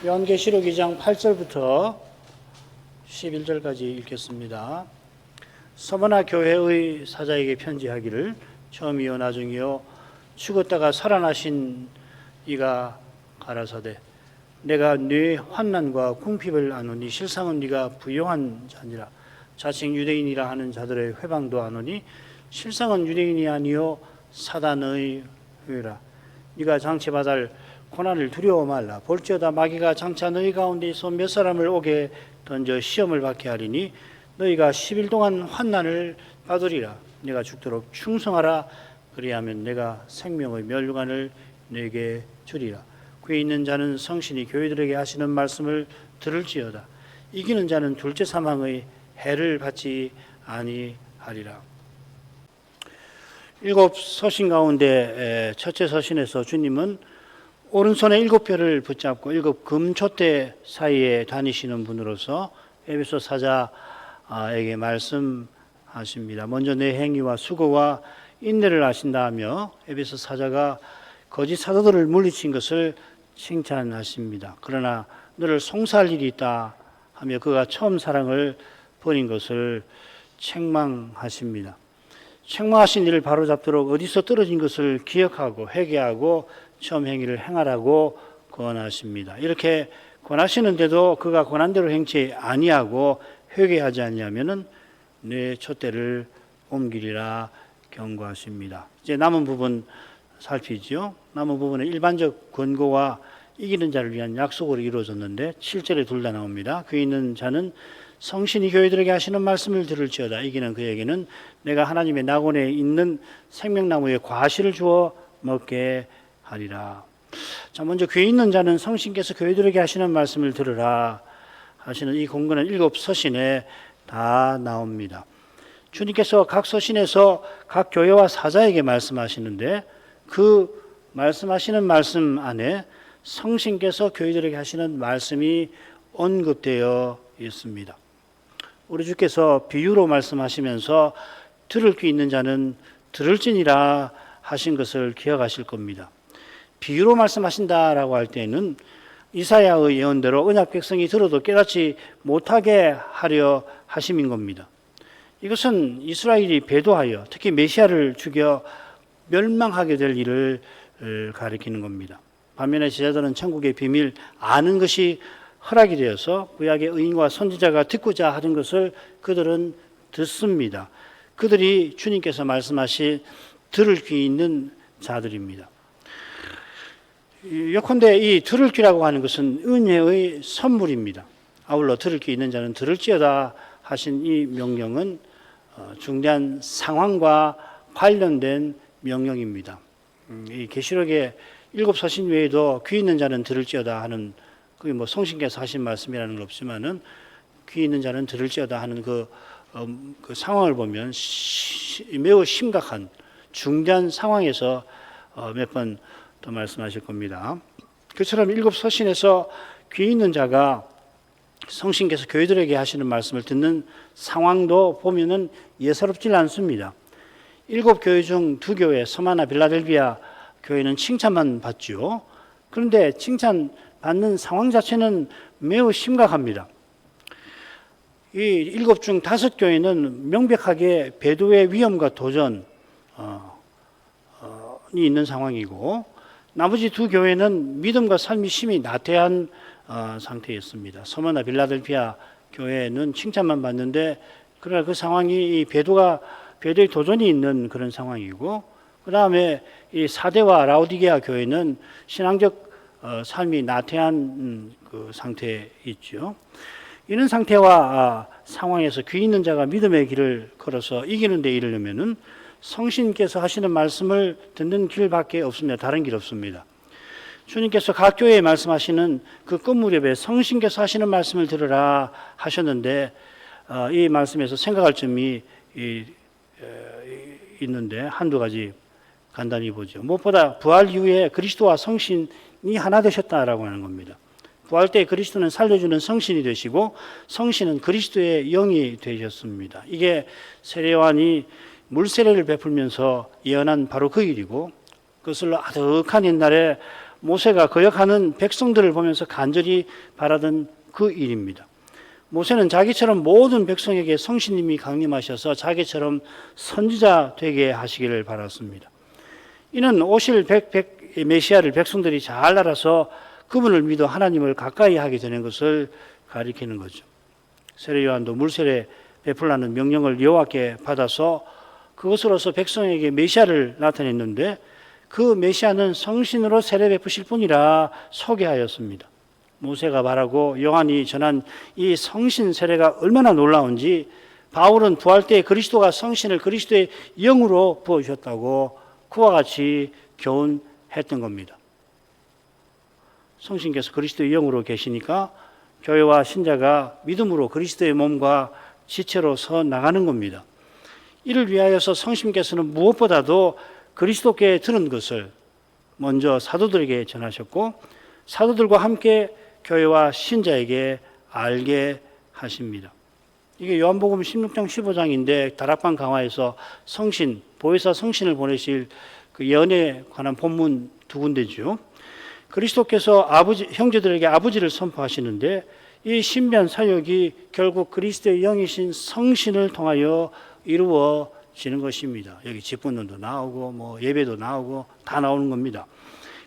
요한계시록 2장 8절부터 11절까지 읽겠습니다. 서머나 교회의 사자에게 편지하기를 처음이요 나중이요 죽었다가 살아나신 이가 가라사대 내가 네 환난과 궁핍을 아노니 실상은 네가 부요한 자니라. 자칭 유대인이라 하는 자들의 회방도 아노니 실상은 유대인이 아니요 사단의 회라. 네가 장체받을 고난을 두려워 말라. 볼지어다 마귀가 장차 너희 가운데서 몇 사람을 오게 던져 시험을 받게 하리니 너희가 10일 동안 환난을 받으리라. 네가 죽도록 충성하라. 그리하면 내가 생명의 멸류관을 네게 주리라. 그에 있는 자는 성신이 교회들에게 하시는 말씀을 들을지어다. 이기는 자는 둘째 사망의 해를 받지 아니하리라. 7 서신 가운데 첫째 서신에서 주님은 오른손에 7별을 붙잡고 7 금촛대 사이에 다니시는 분으로서 에베소 사자에게 말씀하십니다. 먼저 내 행위와 수고와 인내를 아신다 하며 에베소 사자가 거짓 사도들을 물리친 것을 칭찬하십니다. 그러나 너를 송사할 일이 있다 하며 그가 처음 사랑을 버린 것을 책망하십니다. 책망하신 일을 바로잡도록 어디서 떨어진 것을 기억하고 회개하고 처음 행위를 행하라고 권하십니다. 이렇게 권하시는데도 그가 권한대로 행치 아니하고 회개하지 아니하면은 내 촛대를 옮기리라 경고하십니다. 이제 남은 부분 살피죠. 남은 부분은 일반적 권고와 이기는 자를 위한 약속으로 이루어졌는데 7절에 둘 다 나옵니다. 그 있는 자는 성신이 교회들에게 하시는 말씀을 들을지어다. 이기는 그에게는 내가 하나님의 낙원에 있는 생명나무의 과실을 주어 먹게 하리라. 자, 먼저 귀 있는 자는 성신께서 교회들에게 하시는 말씀을 들으라 하시는 이 공고는 7 서신에 다 나옵니다. 주님께서 각 서신에서 각 교회와 사자에게 말씀하시는데 그 말씀하시는 말씀 안에 성신께서 교회들에게 하시는 말씀이 언급되어 있습니다. 우리 주께서 비유로 말씀하시면서 들을 귀 있는 자는 들을지니라 하신 것을 기억하실 겁니다. 비유로 말씀하신다라고 할 때는 이사야의 예언대로 언약 백성이 들어도 깨닫지 못하게 하려 하심인 겁니다. 이것은 이스라엘이 배도하여 특히 메시아를 죽여 멸망하게 될 일을 가리키는 겁니다. 반면에 제자들은 천국의 비밀 아는 것이 허락이 되어서 구약의 의인과 선지자가 듣고자 하던 것을 그들은 듣습니다. 그들이 주님께서 말씀하신 들을 귀 있는 자들입니다. 예컨대 이 들을 귀라고 하는 것은 은혜의 선물입니다. 아울러 들을 귀 있는 자는 들을지어다 하신 이 명령은 중대한 상황과 관련된 명령입니다. 이 계시록의 7 서신 외에도 귀 있는 자는 들을지어다 하는 그게 뭐 성신께서 하신 말씀이라는 건 없지만은 귀 있는 자는 들을지어다 하는 그 상황을 보면 매우 심각한 중대한 상황에서 몇 번 더 말씀하실 겁니다. 그처럼 7 서신에서 귀 있는 자가 성신께서 교회들에게 하시는 말씀을 듣는 상황도 보면은 예사롭지 않습니다. 7 교회 중 2 교회, 서마나 빌라델비아 교회는 칭찬만 받죠. 그런데 칭찬 받는 상황 자체는 매우 심각합니다. 이 7 중 5 교회는 명백하게 배도의 위험과 도전이 있는 상황이고 나머지 2 교회는 믿음과 삶이 심히 나태한 상태였습니다. 서머나 빌라델피아 교회는 칭찬만 받는데 그러나 그 상황이 이 배도의 도전이 있는 그런 상황이고 그 다음에 이 사대와 라오디게아 교회는 신앙적 삶이 나태한 그 상태에 있죠. 이런 상태와 상황에서 귀 있는 자가 믿음의 길을 걸어서 이기는 데 이르려면은 성신께서 하시는 말씀을 듣는 길밖에 없습니다. 다른 길 없습니다. 주님께서 각 교회에 말씀하시는 그 끝무렵에 성신께서 하시는 말씀을 들으라 하셨는데 이 말씀에서 생각할 점이 있는데 한두 가지 간단히 보죠. 무엇보다 부활 이후에 그리스도와 성신이 하나 되셨다라고 하는 겁니다. 부활 때 그리스도는 살려주는 성신이 되시고 성신은 그리스도의 영이 되셨습니다. 이게 세례요한이 물세례를 베풀면서 예언한 바로 그 일이고 그것을 아득한 옛날에 모세가 거역하는 백성들을 보면서 간절히 바라던 그 일입니다. 모세는 자기처럼 모든 백성에게 성신님이 강림하셔서 자기처럼 선지자 되게 하시기를 바랐습니다. 이는 오실 메시아를 백성들이 잘 알아서 그분을 믿어 하나님을 가까이 하게 되는 것을 가리키는 거죠. 세례 요한도 물세례 베풀라는 명령을 여호와께 받아서 그것으로서 백성에게 메시아를 나타냈는데 그 메시아는 성신으로 세례 베푸실 분이라 소개하였습니다. 모세가 말하고 요한이 전한 이 성신 세례가 얼마나 놀라운지 바울은 부활 때 그리스도가 성신을 그리스도의 영으로 부어주셨다고 그와 같이 교훈했던 겁니다. 성신께서 그리스도의 영으로 계시니까 교회와 신자가 믿음으로 그리스도의 몸과 지체로 서 나가는 겁니다. 이를 위하여서 성신께서는 무엇보다도 그리스도께 들은 것을 먼저 사도들에게 전하셨고 사도들과 함께 교회와 신자에게 알게 하십니다. 이게 요한복음 16장 15장인데 다락방 강화에서 성신, 보혜사 성신을 보내실 그 예언에 관한 본문 두 군데죠. 그리스도께서 형제들에게 아버지를 선포하시는데 이 신비한 사역이 결국 그리스도의 영이신 성신을 통하여 이루어지는 것입니다. 여기 직분론도 나오고 예배도 나오고 다 나오는 겁니다.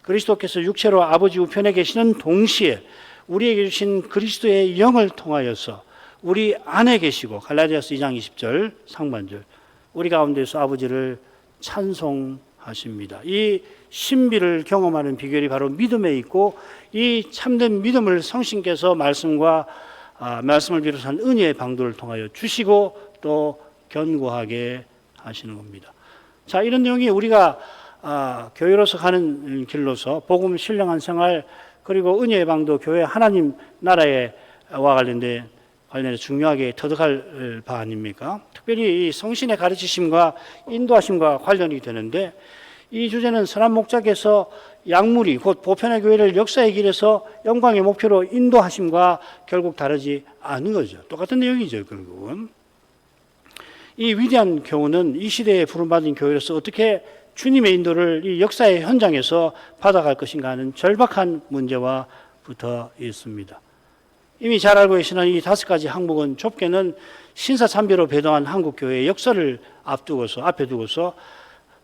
그리스도께서 육체로 아버지 우편에 계시는 동시에 우리에게 주신 그리스도의 영을 통하여서 우리 안에 계시고 갈라디아서 2장 20절 상반절 우리 가운데서 아버지를 찬송하십니다. 이 신비를 경험하는 비결이 바로 믿음에 있고 이 참된 믿음을 성신께서 말씀을 비롯한 은혜의 방도를 통하여 주시고 또 견고하게 하시는 겁니다. 자, 이런 내용이 우리가 교회로서 가는 길로서 복음 신령한 생활 그리고 은혜의 방도 교회 하나님 나라와 관련해서 중요하게 터득할 바 아닙니까? 특별히 이 성신의 가르치심과 인도하심과 관련이 되는데 이 주제는 선한 목자께서 약물이 곧 보편의 교회를 역사의 길에서 영광의 목표로 인도하심과 결국 다르지 않은 거죠. 똑같은 내용이죠, 결국은. 이 위대한 교훈은 이 시대에 부름받은 교회로서 어떻게 주님의 인도를 이 역사의 현장에서 받아갈 것인가 하는 절박한 문제와 붙어 있습니다. 이미 잘 알고 계시는 이 5가지 항목은 좁게는 신사참배로 배동한 한국교회의 역사를 앞에 두고서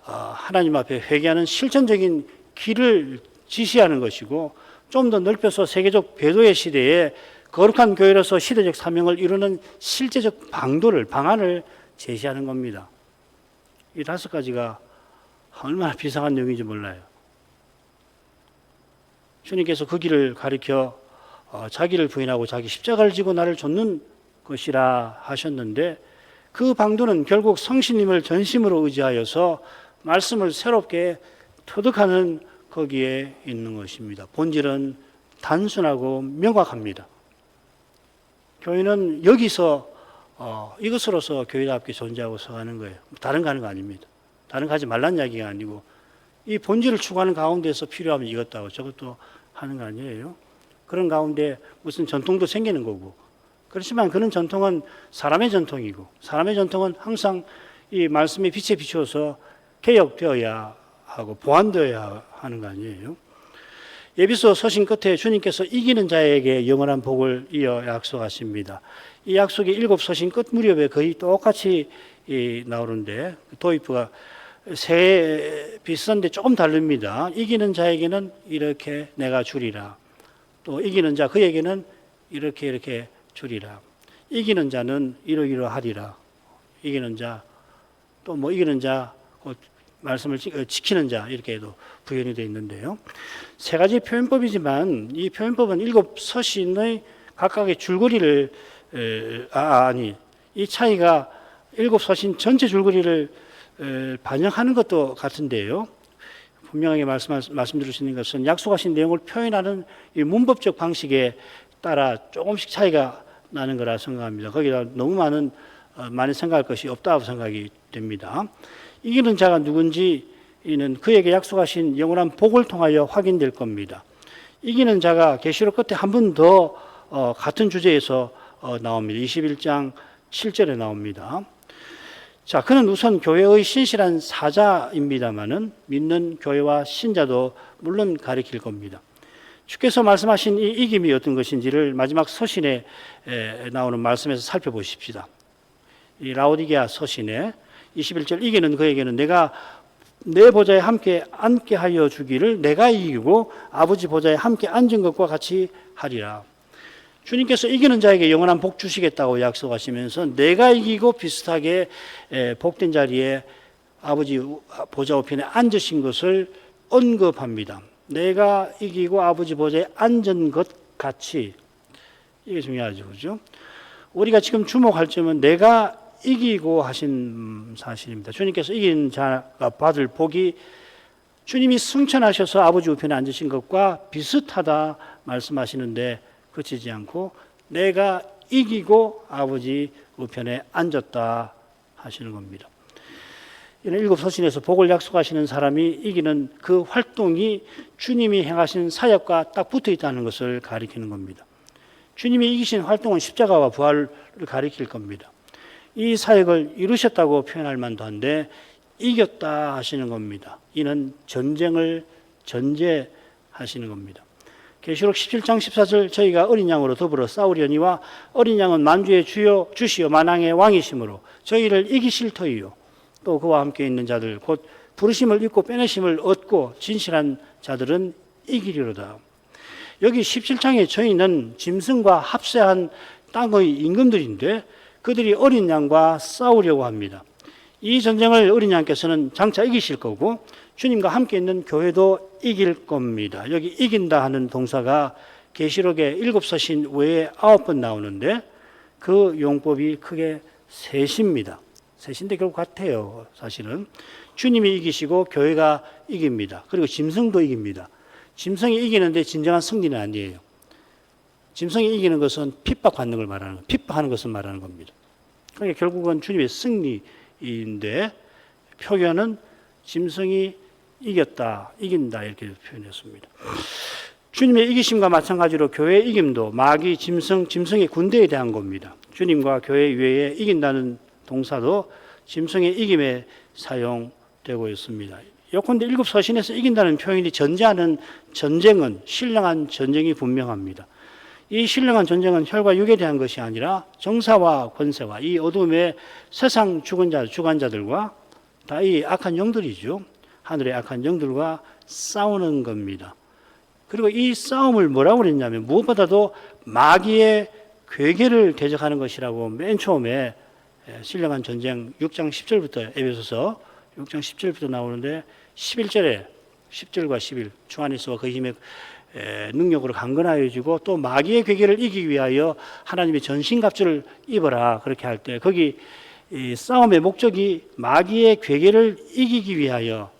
하나님 앞에 회개하는 실천적인 길을 지시하는 것이고 좀 더 넓혀서 세계적 배도의 시대에 거룩한 교회로서 시대적 사명을 이루는 실제적 방안을 제시하는 겁니다. 이 5가지가 얼마나 비상한 내용인지 몰라요. 주님께서 그 길을 가리켜 자기를 부인하고 자기 십자가를 지고 나를 좇는 것이라 하셨는데 그 방도는 결국 성신님을 전심으로 의지하여서 말씀을 새롭게 터득하는 거기에 있는 것입니다. 본질은 단순하고 명확합니다. 교회는 여기서 이것으로서 교회답게 존재하고 서가는 거예요. 다른 거 하는 거 아닙니다. 다른 거 하지 말란 이야기가 아니고 이 본질을 추구하는 가운데서 필요하면 이것도 하고 저것도 하는 거 아니에요. 그런 가운데 무슨 전통도 생기는 거고 그렇지만 그런 전통은 사람의 전통이고 사람의 전통은 항상 이 말씀의 빛에 비추어서 개혁되어야 하고 보완되어야 하는 거 아니에요. 예비서 서신 끝에 주님께서 이기는 자에게 영원한 복을 이어 약속하십니다. 이 약속이 7 서신 끝 무렵에 거의 똑같이 나오는데 도입부가 비슷한데 조금 다릅니다. 이기는 자에게는 이렇게 내가 주리라. 또 이기는 자 그에게는 이렇게 주리라. 이기는 자는 이러이러하리라. 이기는 자 또 이기는 자 곧 말씀을 지키는 자 이렇게도 부연이 되어 있는데요. 3가지 표현법이지만 이 표현법은 7 서신의 각각의 줄거리를 이 차이가 7 서신 전체 줄거리를 반영하는 것도 같은데요. 분명하게 말씀드릴 수 있는 것은 약속하신 내용을 표현하는 이 문법적 방식에 따라 조금씩 차이가 나는 거라 생각합니다. 거기다 너무 많이 생각할 것이 없다고 생각이 됩니다. 이기는 자가 누군지는 그에게 약속하신 영원한 복을 통하여 확인될 겁니다. 이기는 자가 계시록 끝에 한 번 더 같은 주제에서 나옵니다. 21장 7절에 나옵니다. 자, 그는 우선 교회의 신실한 사자입니다마는 믿는 교회와 신자도 물론 가리킬 겁니다. 주께서 말씀하신 이 이김이 어떤 것인지를 마지막 서신에 나오는 말씀에서 살펴보십시다. 이 라오디게아 서신에 21절, 이기는 그에게는 내가 내 보좌에 함께 앉게 하여 주기를 내가 이기고 아버지 보좌에 함께 앉은 것과 같이 하리라. 주님께서 이기는 자에게 영원한 복 주시겠다고 약속하시면서 내가 이기고 비슷하게 복된 자리에 아버지 보좌 우편에 앉으신 것을 언급합니다. 내가 이기고 아버지 보좌에 앉은 것 같이. 이게 중요하죠, 그렇죠? 우리가 지금 주목할 점은 내가 이기고 하신 사실입니다. 주님께서 이긴 자가 받을 복이 주님이 승천하셔서 아버지 우편에 앉으신 것과 비슷하다 말씀하시는데 그치지 않고 내가 이기고 아버지 우편에 앉았다 하시는 겁니다. 이런 일곱 서신에서 복을 약속하시는 사람이 이기는 그 활동이 주님이 행하신 사역과 딱 붙어 있다는 것을 가리키는 겁니다. 주님이 이기신 활동은 십자가와 부활을 가리킬 겁니다. 이 사역을 이루셨다고 표현할 만도 한데 이겼다 하시는 겁니다. 이는 전쟁을 전제하시는 겁니다. 계시록 17장 14절 저희가 어린 양으로 더불어 싸우려니와 어린 양은 만주의 주시요 만왕의 왕이시므로 저희를 이기실 터이요 또 그와 함께 있는 자들 곧 부르심을 입고 빼내심을 얻고 진실한 자들은 이기리로다. 여기 17장의 저희는 짐승과 합세한 땅의 임금들인데 그들이 어린 양과 싸우려고 합니다. 이 전쟁을 어린 양께서는 장차 이기실 거고 주님과 함께 있는 교회도 이길 겁니다. 여기 이긴다 하는 동사가 계시록의 7서신 외에 9번 나오는데 그 용법이 크게 셋입니다. 셋인데 결국 같아요. 사실은 주님이 이기시고 교회가 이깁니다. 그리고 짐승도 이깁니다. 짐승이 이기는데 진정한 승리는 아니에요. 짐승이 이기는 것은 핍박받는 걸 말하는 거예요. 핍박하는 것을 말하는 겁니다. 그러니까 결국은 주님의 승리인데 표현은 짐승이 이겼다, 이긴다 이렇게 표현했습니다. 주님의 이기심과 마찬가지로 교회의 이김도 마귀, 짐승의 군대에 대한 겁니다. 주님과 교회 외에 이긴다는 동사도 짐승의 이김에 사용되고 있습니다. 요컨대 일곱 서신에서 이긴다는 표현이 전제하는 전쟁은 신령한 전쟁이 분명합니다. 이 신령한 전쟁은 혈과 육에 대한 것이 아니라 정사와 권세와 이 어둠의 세상 주관자들과 다 이 악한 영들이죠. 하늘의 악한 영들과 싸우는 겁니다. 그리고 이 싸움을 뭐라고 그랬냐면 무엇보다도 마귀의 괴계를 대적하는 것이라고 맨 처음에 신령한 전쟁 6장 10절부터 에베소서 6장 10절부터 나오는데 11절에 10절과 11 주 안에서와 그 힘의 능력으로 강건하여 지고 또 마귀의 괴계를 이기기 위하여 하나님의 전신갑주를 입어라 그렇게 할 때 거기 이 싸움의 목적이 마귀의 괴계를 이기기 위하여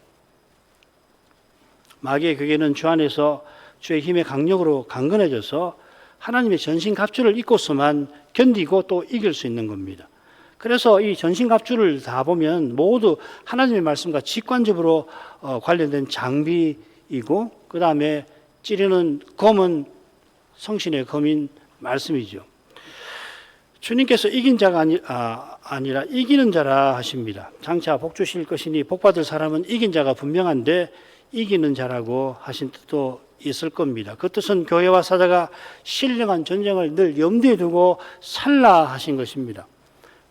마귀의 괴계는 주 안에서 주의 힘의 강력으로 강건해져서 하나님의 전신갑주를 입고서만 견디고 또 이길 수 있는 겁니다. 그래서 이 전신갑주를 다 보면 모두 하나님의 말씀과 직관적으로 관련된 장비이고 그 다음에 찌르는 검은 성신의 검인 말씀이죠. 주님께서 이긴 자가 아니라 이기는 자라 하십니다. 장차 복 주실 것이니 복 받을 사람은 이긴 자가 분명한데 이기는 자라고 하신 뜻도 있을 겁니다. 그 뜻은 교회와 사자가 신령한 전쟁을 늘 염두에 두고 살라 하신 것입니다.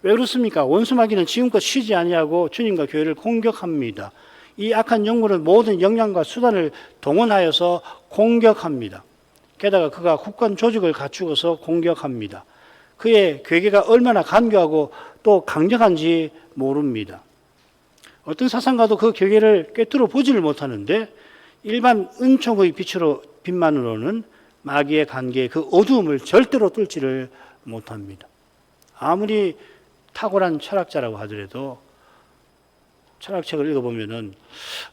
왜 그렇습니까? 원수 마귀는 지금껏 쉬지 아니하고 주님과 교회를 공격합니다. 이 악한 영물은 모든 역량과 수단을 동원하여서 공격합니다. 게다가 그가 국권 조직을 갖추어서 공격합니다. 그의 괴계가 얼마나 간교하고 또 강력한지 모릅니다. 어떤 사상가도 그 괴계를 꿰뚫어 보지를 못하는데 일반 은총의 빛만으로는 마귀의 관계의 그 어두움을 절대로 뚫지를 못합니다. 아무리 탁월한 철학자라고 하더라도 철학책을 읽어보면은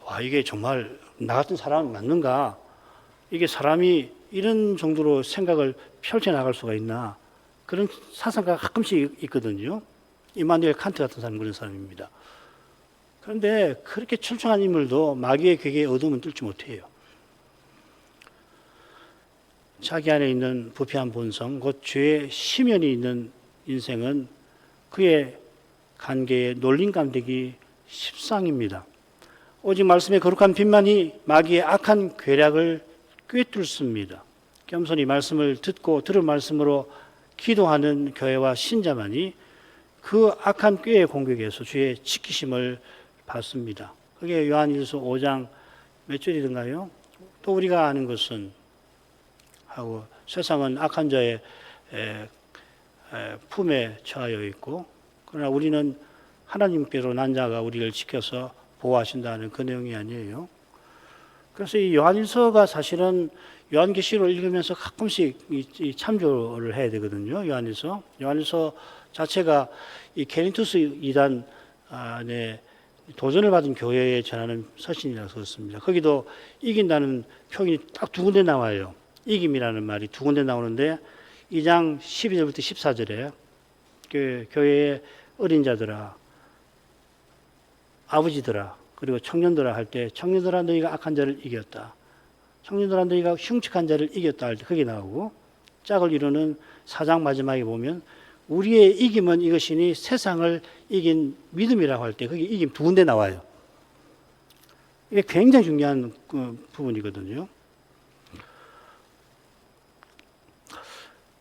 와 이게 정말 나 같은 사람은 맞는가? 이게 사람이 이런 정도로 생각을 펼쳐나갈 수가 있나? 그런 사상가가 가끔씩 있거든요. 이마누엘 칸트 같은 사람 그런 사람입니다. 그런데 그렇게 철저한 인물도 마귀의 괴계의 어둠은 뚫지 못해요. 자기 안에 있는 부패한 본성, 곧 죄의 심연이 있는 인생은 그의 관계에 놀림감 되기 십상입니다. 오직 말씀의 거룩한 빛만이 마귀의 악한 괴략을 꿰뚫습니다. 겸손히 말씀을 듣고 들은 말씀으로 기도하는 교회와 신자만이 그 악한 꾀의 공격에서 주의 지키심을 받습니다. 그게 요한일서 5장 몇 절이던가요? 또 우리가 아는 것은 하고 세상은 악한 자의 품에 처하여 있고 그러나 우리는 하나님께로 난 자가 우리를 지켜서 보호하신다는 그 내용이 아니에요. 그래서 이 요한일서가 사실은 요한계시록을 읽으면서 가끔씩 참조를 해야 되거든요. 요한일서 자체가 이 게린투스 이단의 도전을 받은 교회에 전하는 서신이라서 그렇습니다. 거기도 이긴다는 표현이 딱 두 군데 나와요. 이김이라는 말이 두 군데 나오는데 2장 12절부터 14절에 그 교회의 어린 자들아, 아버지들아, 그리고 청년들아 할 때 청년들아 너희가 악한 자를 이겼다. 청년들아 너희가 흉측한 자를 이겼다 할 때 거기 나오고 짝을 이루는 4장 마지막에 보면 우리의 이김은 이것이니 세상을 이긴 믿음이라고 할 때 거기 이김 두 군데 나와요. 이게 굉장히 중요한 부분이거든요.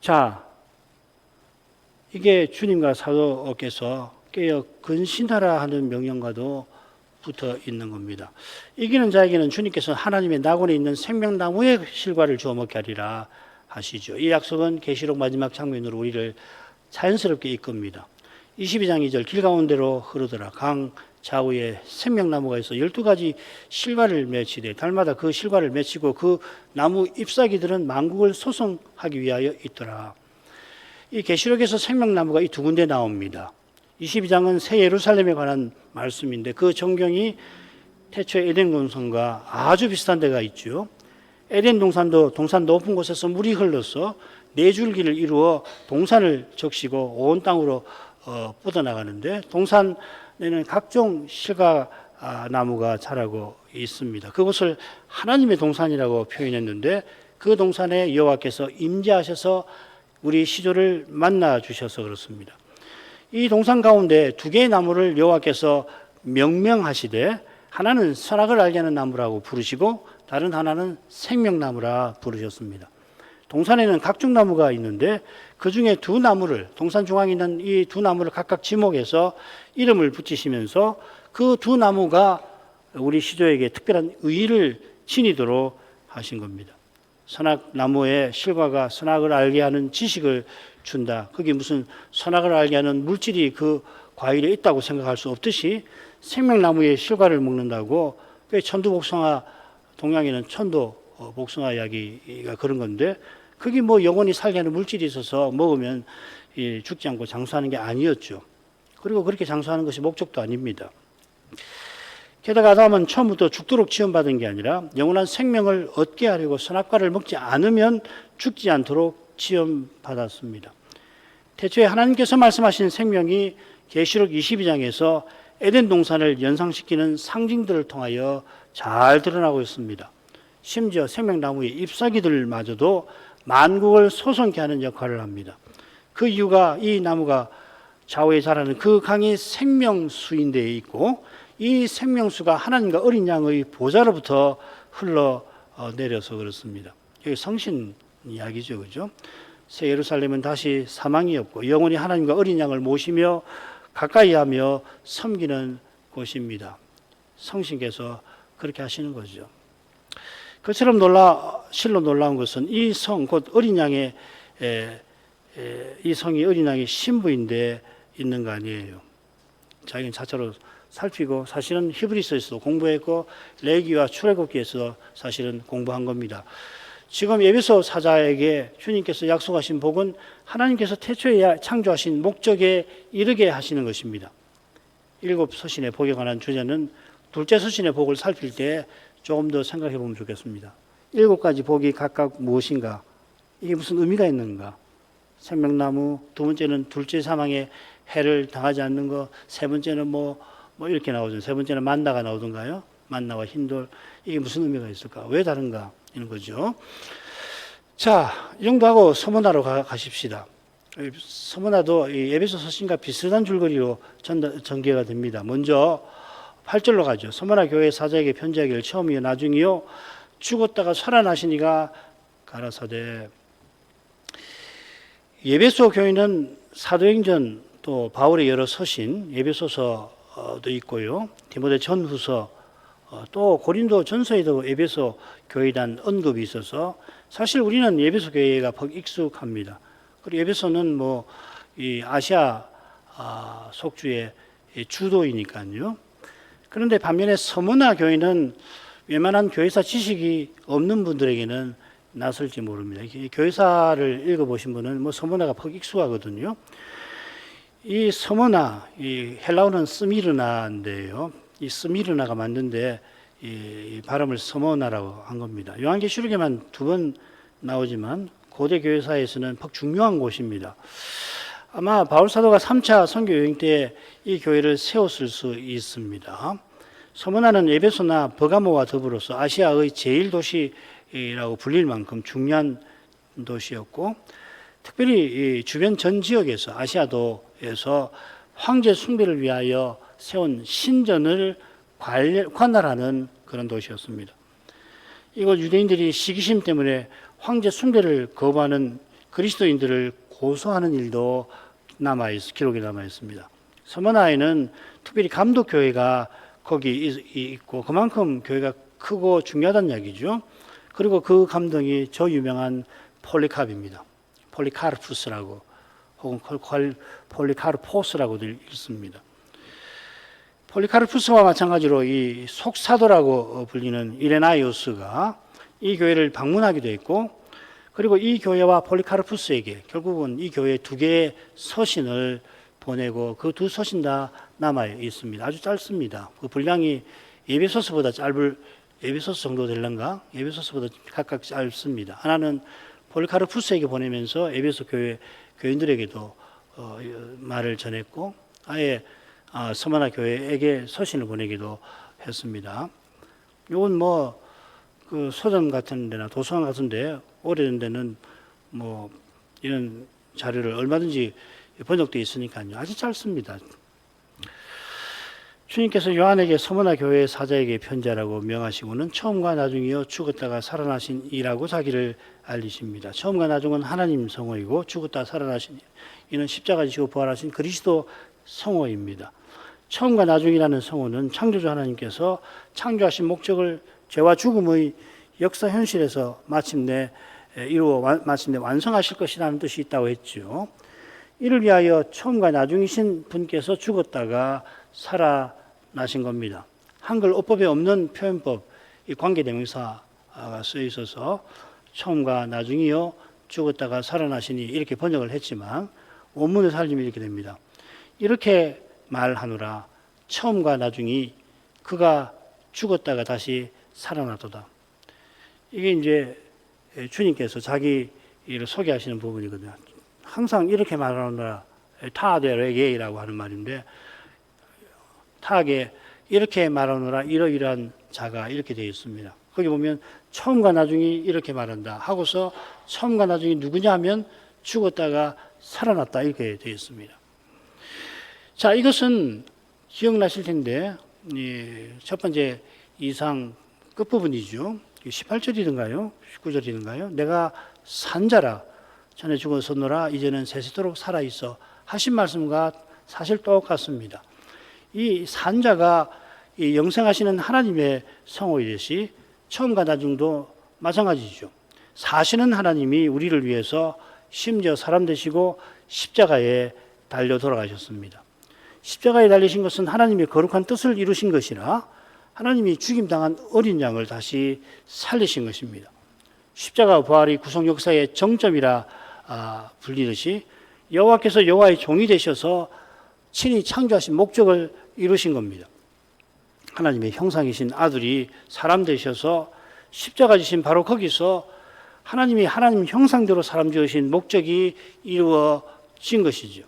자, 이게 주님과 사도께서 깨어 근신하라 하는 명령과도 붙어 있는 겁니다. 이기는 자에게는 주님께서 하나님의 낙원에 있는 생명나무의 실과를 주어 먹게 하리라 하시죠. 이 약속은 계시록 마지막 장면으로 우리를 자연스럽게 이끕니다. 22장 2절 길 가운데로 흐르더라. 강 좌우에 생명나무가 있어 12가지 실과를 맺히되 달마다 그 실과를 맺히고 그 나무 잎사귀들은 만국을 소송하기 위하여 있더라. 이 계시록에서 생명나무가 이 두 군데 나옵니다. 22장은 새 예루살렘에 관한 말씀인데 그 전경이 태초의 에덴 동산과 아주 비슷한 데가 있죠. 에덴 동산 높은 곳에서 물이 흘러서 네 줄기를 이루어 동산을 적시고 온 땅으로 뻗어나가는데 동산에는 각종 실과 나무가 자라고 있습니다. 그것을 하나님의 동산이라고 표현했는데 그 동산에 여호와께서 임재하셔서 우리 시조를 만나 주셔서 그렇습니다. 이 동산 가운데 두 개의 나무를 여호와께서 명명하시되 하나는 선악을 알게 하는 나무라고 부르시고 다른 하나는 생명나무라 부르셨습니다. 동산에는 각종 나무가 있는데 그 중에 두 나무를 동산 중앙에 있는 이 두 나무를 각각 지목해서 이름을 붙이시면서 그 두 나무가 우리 시조에게 특별한 의의를 지니도록 하신 겁니다. 선악나무의 실과가 선악을 알게 하는 지식을 준다. 그게 무슨 선악을 알게 하는 물질이 그 과일에 있다고 생각할 수 없듯이 생명나무의 실과를 먹는다고 천두복숭아 동양에는 천도복숭아 이야기가 그런 건데 그게 뭐 영원히 살게 하는 물질이 있어서 먹으면 죽지 않고 장수하는 게 아니었죠. 그리고 그렇게 장수하는 것이 목적도 아닙니다. 게다가 아담은 처음부터 죽도록 지원받은 게 아니라 영원한 생명을 얻게 하려고 선악과를 먹지 않으면 죽지 않도록 지원받았습니다. 태초에 하나님께서 말씀하신 생명이 계시록 22장에서 에덴 동산을 연상시키는 상징들을 통하여 잘 드러나고 있습니다. 심지어 생명나무의 잎사귀들마저도 만국을 소송케 하는 역할을 합니다. 그 이유가 이 나무가 좌우에 자라는 그 강이 생명수인데 있고 이 생명수가 하나님과 어린 양의 보좌로부터 흘러내려서 그렇습니다. 여기 성신 이야기죠, 그죠? 새 예루살렘은 다시 사망이 없고 영원히 하나님과 어린 양을 모시며 가까이하며 섬기는 곳입니다. 성신께서 그렇게 하시는 거죠. 그처럼 실로 놀라운 것은 이 성, 곧 어린 양의 이 성이 어린 양의 신부인데 있는 거 아니에요. 자기는 자체로 살피고 사실은 히브리서에서도 공부했고 레위기와 출애굽기에서 사실은 공부한 겁니다. 지금 에베소 사자에게 주님께서 약속하신 복은 하나님께서 태초에 창조하신 목적에 이르게 하시는 것입니다. 7 서신의 복에 관한 주제는 둘째 서신의 복을 살필 때 조금 더 생각해 보면 좋겠습니다. 7가지 복이 각각 무엇인가? 이게 무슨 의미가 있는가? 생명나무, 두 번째는 둘째 사망에 해를 당하지 않는 거, 세 번째는 뭐 이렇게 나오죠. 세 번째는 만나가 나오던가요? 만나와 흰돌. 이게 무슨 의미가 있을까? 왜 다른가? 이런 거죠. 자, 이 정도 하고 서문하러 가십시다. 서문화도 이 에베소 서신과 비슷한 줄거리로 전개가 됩니다. 먼저 8절로 가죠. 서문화 교회 사자에게 편지하기를 처음이요 나중이요 죽었다가 살아나시니가 가라사대. 에베소 교회는 사도행전 또 바울의 여러 서신 에베소서도 있고요. 디모데 전후서 또 고린도 전서에도 에베소 교회에 대한 언급이 있어서 사실 우리는 에베소 교회가 익숙합니다. 그리고 에베소는 이 아시아 속주의 주도이니까요. 그런데 반면에 서문화 교회는 웬만한 교회사 지식이 없는 분들에게는 낯설지 모릅니다. 교회사를 읽어보신 분은 서문화가 익숙하거든요. 이 서문화, 이 헬라어는 스미르나인데요. 이 스미르나가 맞는데 이 발음을 서문화라고 한 겁니다. 요한계시록에만 2번 나오지만 고대 교회사에서는 중요한 곳입니다. 아마 바울 사도가 3차 선교 여행 때 이 교회를 세웠을 수 있습니다. 서문화는 에베소나 버가모와 더불어서 아시아의 제1도시라고 불릴 만큼 중요한 도시였고, 특별히 이 주변 전 지역에서 아시아도에서 황제 숭배를 위하여 세운 신전을 관할하는 그런 도시였습니다. 이곳 유대인들이 시기심 때문에 황제 숭배를 거부하는 그리스도인들을 고소하는 일도 기록이 남아 있습니다. 서문화에는 특별히 감독교회가 거기 있고 그만큼 교회가 크고 중요하다는 이야기죠. 그리고 그 감독이 저 유명한 폴리카르프입니다. 폴리카르푸스라고 혹은 폴리카르포스라고도 읽습니다. 폴리카르푸스와 마찬가지로 이 속사도라고 불리는 이레나이오스가 이 교회를 방문하기도 했고, 그리고 이 교회와 폴리카르푸스에게 결국은 이 교회 2개의 서신을 보내고 그 2 서신 다 남아 있습니다. 아주 짧습니다. 그 분량이 에베소서보다 에베소서 정도 될런가? 에베소서보다 각각 짧습니다. 하나는 폴리카르푸스에게 보내면서 에베소 교인들에게도 말을 전했고, 아예 서문화 교회에게 서신을 보내기도 했습니다. 이건 그 서점 같은 데나 도서관 같은 데 오래된 데는 이런 자료를 얼마든지 번역되어 있으니까요. 아주 짧습니다. 주님께서 요한에게 서문화 교회 사자에게 편지하라고 명하시고는 처음과 나중이요 죽었다가 살아나신 이라고 자기를 알리십니다. 처음과 나중은 하나님 성호이고 죽었다 살아나신 이는 십자가 지시고 부활하신 그리스도 성호입니다. 처음과 나중이라는 성호는 창조주 하나님께서 창조하신 목적을 죄와 죽음의 역사 현실에서 마침내 완성하실 것이라는 뜻이 있다고 했죠. 이를 위하여 처음과 나중이신 분께서 죽었다가 살아나신 겁니다. 한글 어법에 없는 표현법, 이 관계대명사가 쓰여 있어서 처음과 나중이요 죽었다가 살아나시니 이렇게 번역을 했지만 원문을 살리면 이렇게 됩니다. 이렇게 말하노라. 처음과 나중이 그가 죽었다가 다시 살아나도다. 이게 이제 주님께서 자기 일을 소개하시는 부분이거든요. 항상 이렇게 말하노라. 타데레게이라고 하는 말인데, 타게 이렇게 말하노라. 이러이러한 자가 이렇게 되어 있습니다. 거기 보면 처음과 나중이 이렇게 말한다 하고서 처음과 나중이 누구냐 하면 죽었다가 살아났다 이렇게 되어 있습니다. 자, 이것은 기억나실 텐데 첫 번째 이상 끝부분이죠. 18절이든가요? 19절이든가요? 내가 산자라 전에 죽었었노라 이제는 세세토록 살아있어 하신 말씀과 사실 똑같습니다. 이 산자가 이 영생하시는 하나님의 성호이듯이 처음과 나중도 마찬가지죠. 사시는 하나님이 우리를 위해서 심지어 사람 되시고 십자가에 달려 돌아가셨습니다. 십자가에 달리신 것은 하나님의 거룩한 뜻을 이루신 것이라 하나님이 죽임당한 어린 양을 다시 살리신 것입니다. 십자가 부활이 구속 역사의 정점이라 불리듯이 여호와께서 여호와의 종이 되셔서 친히 창조하신 목적을 이루신 겁니다. 하나님의 형상이신 아들이 사람 되셔서 십자가 지신 바로 거기서 하나님이 하나님 형상대로 사람 지으신 목적이 이루어진 것이죠.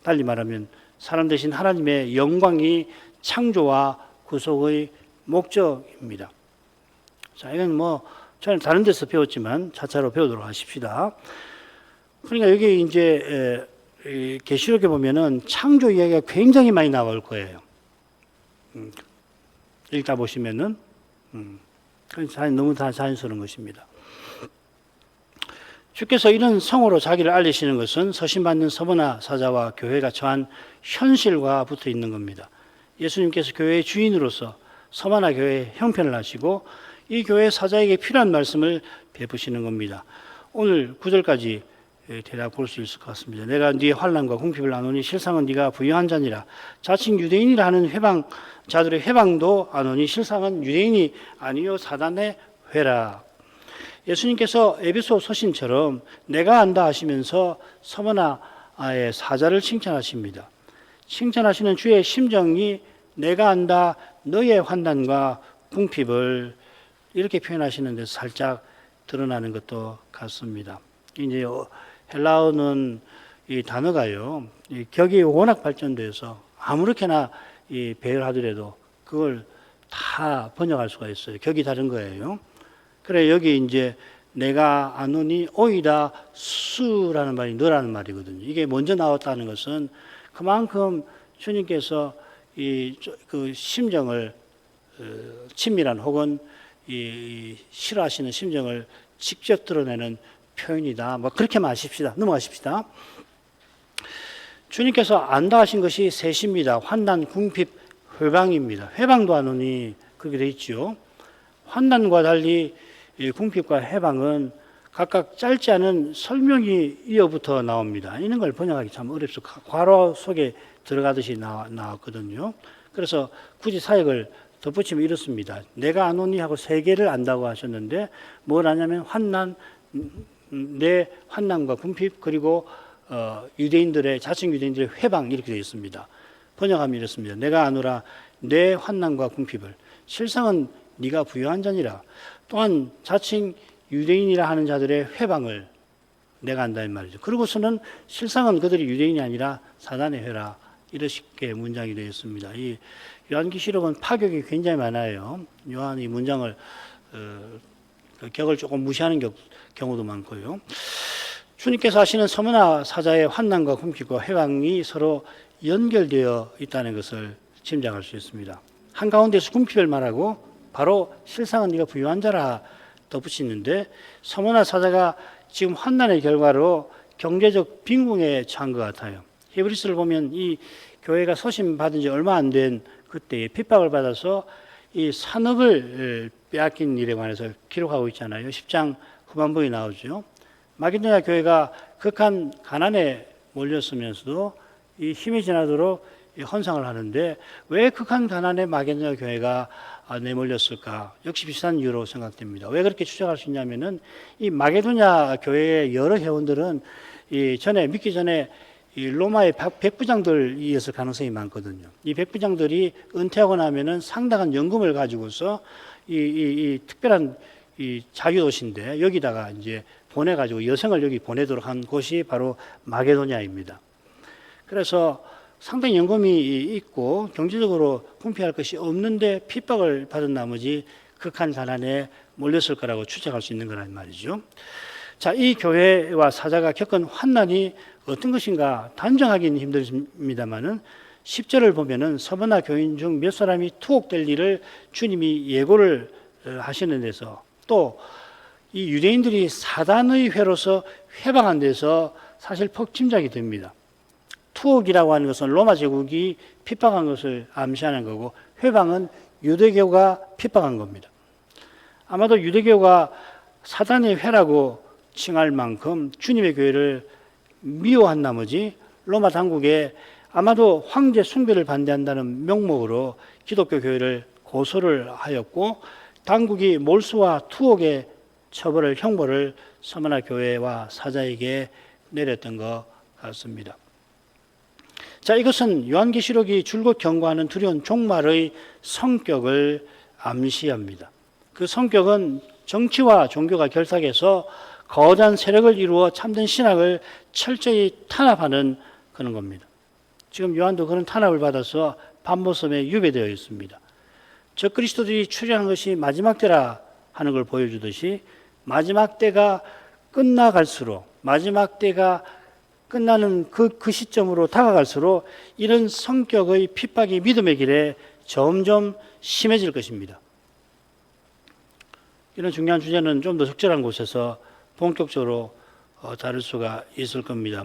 달리 말하면 사람 되신 하나님의 영광이 창조와 구속의 목적입니다. 자, 이건 저는 다른 데서 배웠지만 차차로 배우도록 하십시다. 그러니까 여기 이제 계시록에 보면은 창조 이야기가 굉장히 많이 나올 거예요. 읽다 보시면은 너무 다 자연스러운 것입니다. 주께서 이런 성으로 자기를 알리시는 것은 서신받는 서머나 사자와 교회가 처한 현실과 붙어 있는 겁니다. 예수님께서 교회의 주인으로서 서머나 교회의 형편을 하시고 이 교회 사자에게 필요한 말씀을 베푸시는 겁니다. 오늘 9절까지 대답 볼 수 있을 것 같습니다. 내가 네의 환난과 궁핍을 아노니 실상은 네가 부유한 자니라. 자칭 유대인이라 하는 자들의 회방도 아노니 실상은 유대인이 아니요 사단의 회라. 예수님께서 에베소 서신처럼 내가 안다 하시면서 서머나의 사자를 칭찬하십니다. 칭찬하시는 주의 심정이 내가 안다 너의 환난과 궁핍을 이렇게 표현하시는 데서 살짝 드러나는 것도 같습니다. 이제 헬라어는 이 단어가요, 이 격이 워낙 발전돼서 아무렇게나 배열하더라도 그걸 다 번역할 수가 있어요. 격이 다른 거예요. 그래 여기 이제 내가 아노니 오이다 수라는 말이 너라는 말이거든요. 이게 먼저 나왔다는 것은 그만큼 주님께서 그 심정을 친밀한 혹은 싫어하시는 심정을 직접 드러내는 표현이다. 뭐 그렇게 마십시다. 넘어가십시다. 주님께서 안다 하신 것이 셋입니다. 환난, 궁핍, 회방입니다. 회방도 아노니 그렇게 돼 있죠. 환난과 달리 궁핍과 해방은 각각 짧지 않은 설명이 이어부터 나옵니다. 이런 걸 번역하기 참 어렵습니다. 괄호 속에 들어가듯이 나왔거든요. 그래서 굳이 사역을 덧붙이면 이렇습니다. 내가 아노니 하고 세 개를 안다고 하셨는데 뭘 아냐면 환난, 내 환난과 궁핍 그리고 유대인들의 자칭 유대인들의 회방 이렇게 되어 있습니다. 번역하면 이렇습니다. 내가 아노라 내 환난과 궁핍을 실상은 네가 부유한 자니라. 또한 자칭 유대인이라 하는 자들의 회방을 내가 안다는 말이죠. 그러고서는 실상은 그들이 유대인이 아니라 사단의 회라. 이렇게 문장이 되어 있습니다. 이 요한계시록은 파격이 굉장히 많아요. 요한이 문장을 격을 조금 무시하는 경우도 많고요. 주님께서 하시는 서머나 사자의 환난과 궁핍과 회방이 서로 연결되어 있다는 것을 짐작할 수 있습니다. 한가운데서 궁핍을 말하고 바로 실상은 네가 부유한 자라 덧붙이는데 서머나 사자가 지금 환난의 결과로 경제적 빈궁에 처한 것 같아요. 히브리서를 보면 이 교회가 서신 받은 지 얼마 안 된 그때에 핍박을 받아서 이 산업을 빼앗긴 일에 관해서 기록하고 있잖아요. 10장 후반부에 나오죠. 마게도냐 교회가 극한 가난에 몰렸으면서도 이 힘이 지나도록 헌상을 하는데 왜 극한 가난에 마게도냐 교회가 내몰렸을까? 역시 비슷한 이유로 생각됩니다. 왜 그렇게 추정할 수 있냐면은 이 마게도냐 교회의 여러 회원들은 믿기 전에 이 로마의 백부장들이었을 가능성이 많거든요. 이 백부장들이 은퇴하고 나면은 상당한 연금을 가지고서 이 특별한 이 자유도시인데 여기다가 이제 보내가지고 여성을 여기 보내도록 한 곳이 바로 마게도냐입니다. 그래서 상당히 연금이 있고 경제적으로 궁핍할 것이 없는데 핍박을 받은 나머지 극한 가난에 몰렸을 거라고 추정할 수 있는 거란 말이죠. 자, 이 교회와 사자가 겪은 환난이 어떤 것인가 단정하기는 힘듭니다만은 10절을 보면은 서머나 교인 중 몇 사람이 투옥될 일을 주님이 예고를 하시는 데서 또 이 유대인들이 사단의 회로서 회방한 데서 사실 퍽 짐작이 됩니다. 투옥이라고 하는 것은 로마 제국이 핍박한 것을 암시하는 거고 회방은 유대교가 핍박한 겁니다. 아마도 유대교가 사단의 회라고 칭할 만큼 주님의 교회를 미워한 나머지 로마 당국에 아마도 황제 숭배를 반대한다는 명목으로 기독교 교회를 고소를 하였고 당국이 몰수와 투옥의 형벌을 서머나 교회와 사자에게 내렸던 것 같습니다. 자, 이것은 요한계시록이 줄곧 경고하는 두려운 종말의 성격을 암시합니다. 그 성격은 정치와 종교가 결탁해서 거대한 세력을 이루어 참된 신학을 철저히 탄압하는 그런 겁니다. 지금 요한도 그런 탄압을 받아서 반모섬에 유배되어 있습니다. 저 그리스도들이 출현한 것이 마지막 때라 하는 걸 보여주듯이 마지막 때가 끝나갈수록 마지막 때가 끝나는 그 시점으로 다가갈수록 이런 성격의 핍박이 믿음의 길에 점점 심해질 것입니다. 이런 중요한 주제는 좀 더 적절한 곳에서 본격적으로 다룰 수가 있을 겁니다.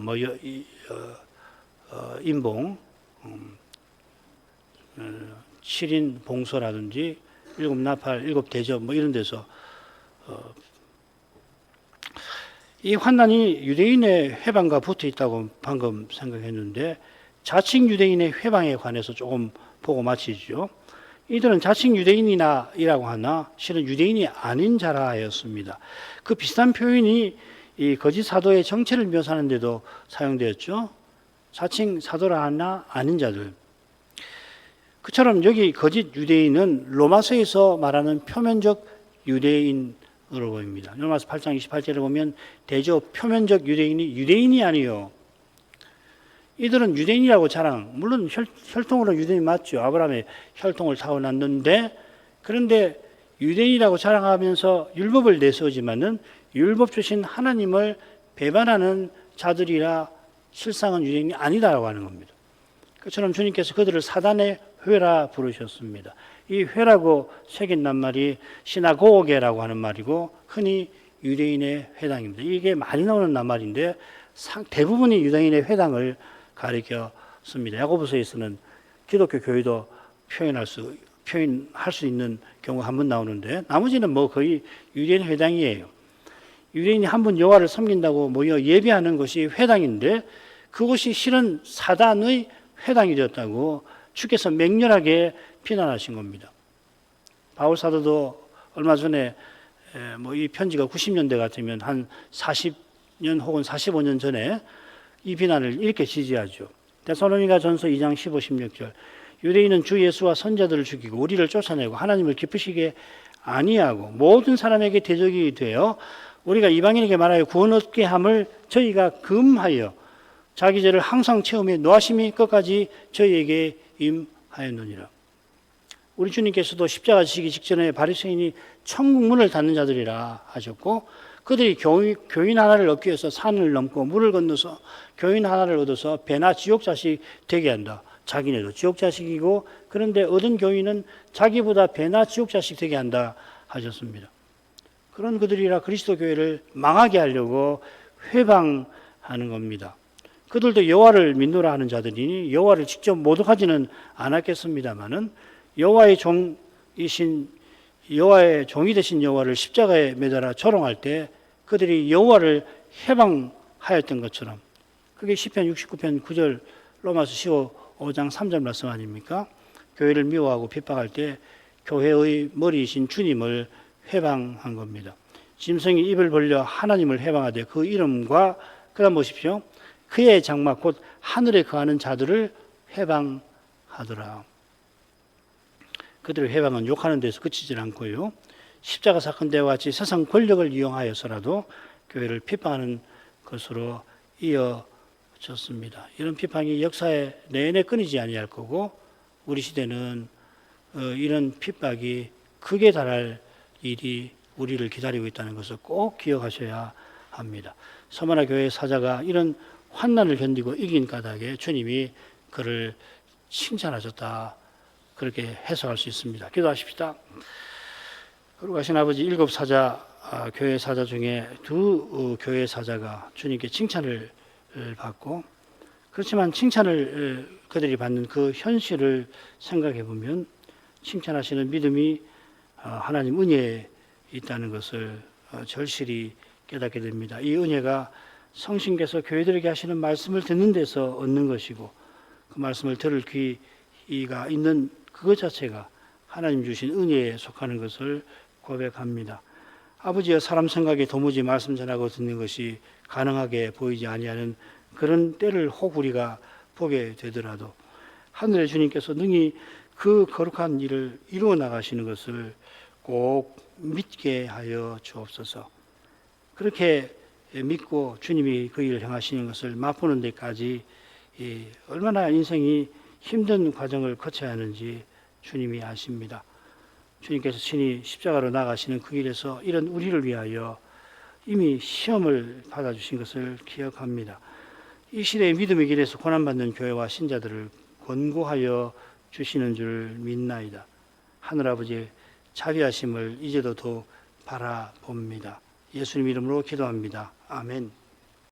인봉, 7인 봉소라든지 7나팔, 7대접 이런 데서 이 환난이 유대인의 회방과 붙어 있다고 방금 생각했는데 자칭 유대인의 회방에 관해서 조금 보고 마치죠. 이들은 자칭 유대인이라고 하나 실은 유대인이 아닌 자라였습니다. 그 비슷한 표현이 이 거짓 사도의 정체를 묘사하는 데도 사용되었죠. 자칭 사도라 하나 아닌 자들. 그처럼 여기 거짓 유대인은 로마서에서 말하는 표면적 유대인으로 보입니다. 로마서 8장 28절에 보면 대저 표면적 유대인이 아니요. 이들은 유대인이라고 물론 혈통으로 유대인 맞죠. 아브라함의 혈통을 타고났는데 그런데 유대인이라고 자랑하면서 율법을 내세우지만은 율법 주신 하나님을 배반하는 자들이라 실상은 유대인이 아니다라고 하는 겁니다. 그처럼 주님께서 그들을 사단의 회라 부르셨습니다. 이 회라고 새긴 낱말이 시나고게라고 하는 말이고 흔히 유대인의 회당입니다. 이게 많이 나오는 낱말인데 대부분이 유대인의 회당을 가리켰습니다. 야고보서에서는 기독교 교회도 표현할 수 있는 경우가 한 번 나오는데 나머지는 거의 유대인 회당이에요. 유대인이 한 분 여호와를 섬긴다고 모여 예배하는 것이 회당인데 그것이 실은 사단의 회당이 되었다고 주께서 맹렬하게 비난하신 겁니다. 바울 사도도 얼마 전에 이 편지가 90년대 같으면 한 40년 혹은 45년 전에 이 비난을 이렇게 지지하죠. 데살로니가 전서 2장 15, 16절 유대인은 주 예수와 선자들을 죽이고 우리를 쫓아내고 하나님을 기쁘시게 아니하고 모든 사람에게 대적이 되어 우리가 이방인에게 말하여 구원 얻게 함을 저희가 금하여 자기 죄를 항상 채우며 노하심이 끝까지 저희에게 임하였느니라. 우리 주님께서도 십자가 지시기 직전에 바리새인이 천국 문을 닫는 자들이라 하셨고 그들이 교인 하나를 얻기 위해서 산을 넘고 물을 건너서 교인 하나를 얻어서 배나 지옥 자식 되게 한다. 자기네도 지옥 자식이고 그런데 얻은 교인은 자기보다 배나 지옥 자식 되게 한다 하셨습니다. 그런 그들이라 그리스도 교회를 망하게 하려고 회방하는 겁니다. 그들도 여호와를 믿노라 하는 자들이니 여호와를 직접 모독하지는 않았겠습니다마는 여호와의 종이 되신 여호와를 십자가에 매달아 조롱할 때 그들이 여호와를 해방하였던 것처럼 그게 시편 69편 9절 로마서 15장 3절 말씀 아닙니까? 교회를 미워하고 핍박할 때 교회의 머리이신 주님을 해방한 겁니다. 짐승이 입을 벌려 하나님을 해방하되 그 이름과 그다음 보십시오. 그의 장막 곧 하늘에 거하는 자들을 해방하더라. 그들의 해방은 욕하는 데서 그치질 않고요. 십자가 사건 때와 같이 세상 권력을 이용하여서라도 교회를 핍박하는 것으로 이어졌습니다. 이런 비판이 역사에 내내 끊이지 아니할 거고 우리 시대는 이런 핍박이 극에 달할 일이 우리를 기다리고 있다는 것을 꼭 기억하셔야 합니다. 서머나 교회의 사자가 이런 환난을 견디고 이긴 까닭에 주님이 그를 칭찬하셨다. 그렇게 해석할 수 있습니다. 기도하십시다. 거룩하신 아버지, 7 사자, 교회 사자 중에 2 교회 사자가 주님께 칭찬을 받고 그렇지만 칭찬을 그들이 받는 그 현실을 생각해 보면 칭찬하시는 믿음이 하나님 은혜에 있다는 것을 절실히 깨닫게 됩니다. 이 은혜가 성신께서 교회들에게 하시는 말씀을 듣는 데서 얻는 것이고 그 말씀을 들을 귀가 있는 그것 자체가 하나님 주신 은혜에 속하는 것을 고백합니다. 아버지여 사람 생각에 도무지 말씀 전하고 듣는 것이 가능하게 보이지 아니하는 그런 때를 혹 우리가 보게 되더라도 하늘의 주님께서 능히 그 거룩한 일을 이루어 나가시는 것을 꼭 믿게 하여 주옵소서. 그렇게 믿고 주님이 그 일을 행하시는 것을 맛보는 데까지 얼마나 인생이 힘든 과정을 거쳐야 하는지 주님이 아십니다. 주님께서 친히 십자가로 나가시는 그 길에서 이런 우리를 위하여 이미 시험을 받아주신 것을 기억합니다. 이 시대의 믿음의 길에서 고난받는 교회와 신자들을 권고하여 주시는 줄 믿나이다. 하늘아버지의 자비하심을 이제도 더 바라봅니다. 예수님 이름으로 기도합니다. 아멘.